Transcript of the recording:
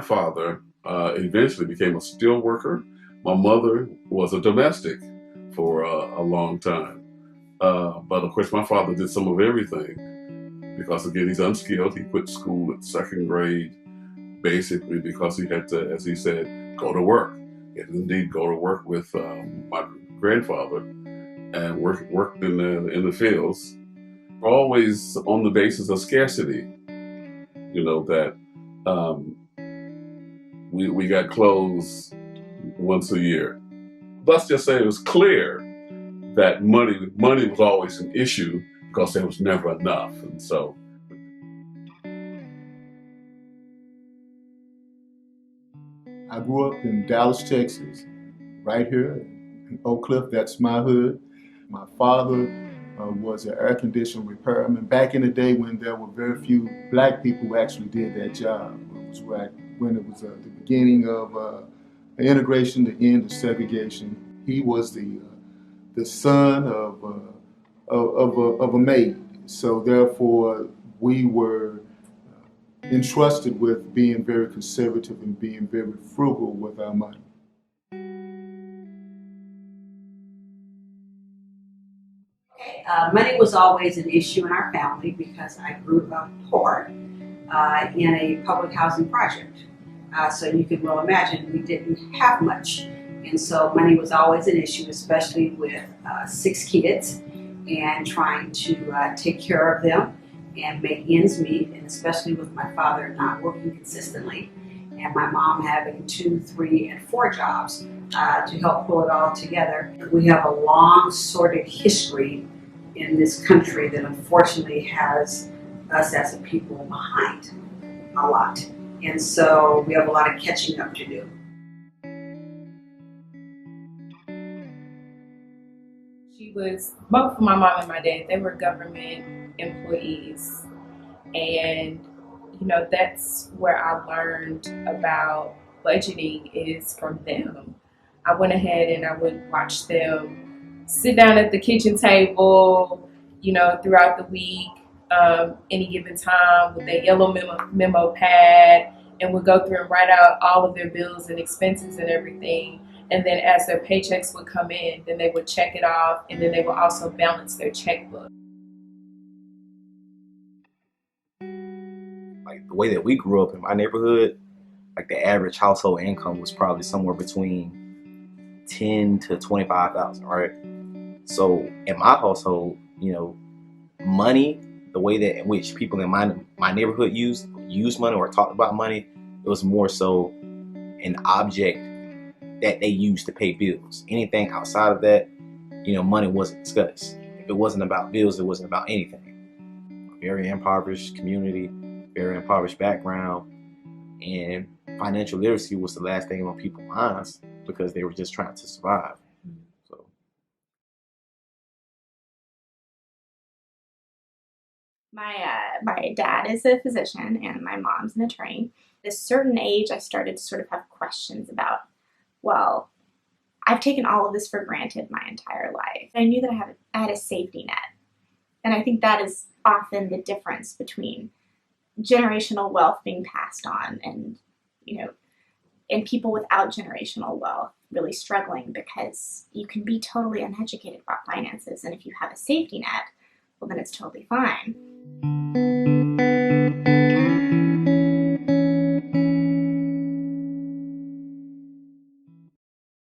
father eventually became a steel worker. My mother was a domestic for a long time. But of course, my father did some of everything because, again, he's unskilled. He quit school at second grade, basically because he had to, as he said, go to work. He had to indeed go to work with my grandfather and worked in the fields, always on the basis of scarcity. That we got clothes once a year. Let's just say it was clear that money was always an issue because there was never enough. And so I grew up in Dallas, Texas, right here in Oak Cliff. That's my hood. My father was an air conditioner repairman back in the day when there were very few black people who actually did that job. It was when it was the beginning of integration, the end of segregation. He was the son of a maid. So therefore, we were entrusted with being very conservative and being very frugal with our money. Money was always an issue in our family because I grew up poor in a public housing project. So you can well imagine we didn't have much. And so money was always an issue, especially with 6 kids and trying to take care of them and make ends meet, and especially with my father not working consistently and my mom having 2, 3, and 4 jobs to help pull it all together. We have a long sordid history in this country that unfortunately has us as a people behind a lot. And so we have a lot of catching up to do. Both my mom and my dad, they were government employees. And, that's where I learned about budgeting is from them. I went ahead and I would watch them sit down at the kitchen table, throughout the week, any given time with their yellow memo pad, and would go through and write out all of their bills and expenses and everything. And then as their paychecks would come in, then they would check it off, and then they would also balance their checkbook. Like the way that we grew up in my neighborhood, like the average household income was probably somewhere between 10 to 25,000, right? So in my household, money, the way that in which people in my neighborhood use money or talked about money, it was more so an object that they used to pay bills. Anything outside of that, money wasn't discussed. If it wasn't about bills, it wasn't about anything. A very impoverished community, very impoverished background, and financial literacy was the last thing on people's minds because they were just trying to survive. So. My dad is a physician and my mom's an attorney. At a certain age, I started to sort of have questions about, well, I've taken all of this for granted my entire life. I knew that I had a safety net. And I think that is often the difference between generational wealth being passed on and, and people without generational wealth really struggling, because you can be totally uneducated about finances. And if you have a safety net, well, then it's totally fine.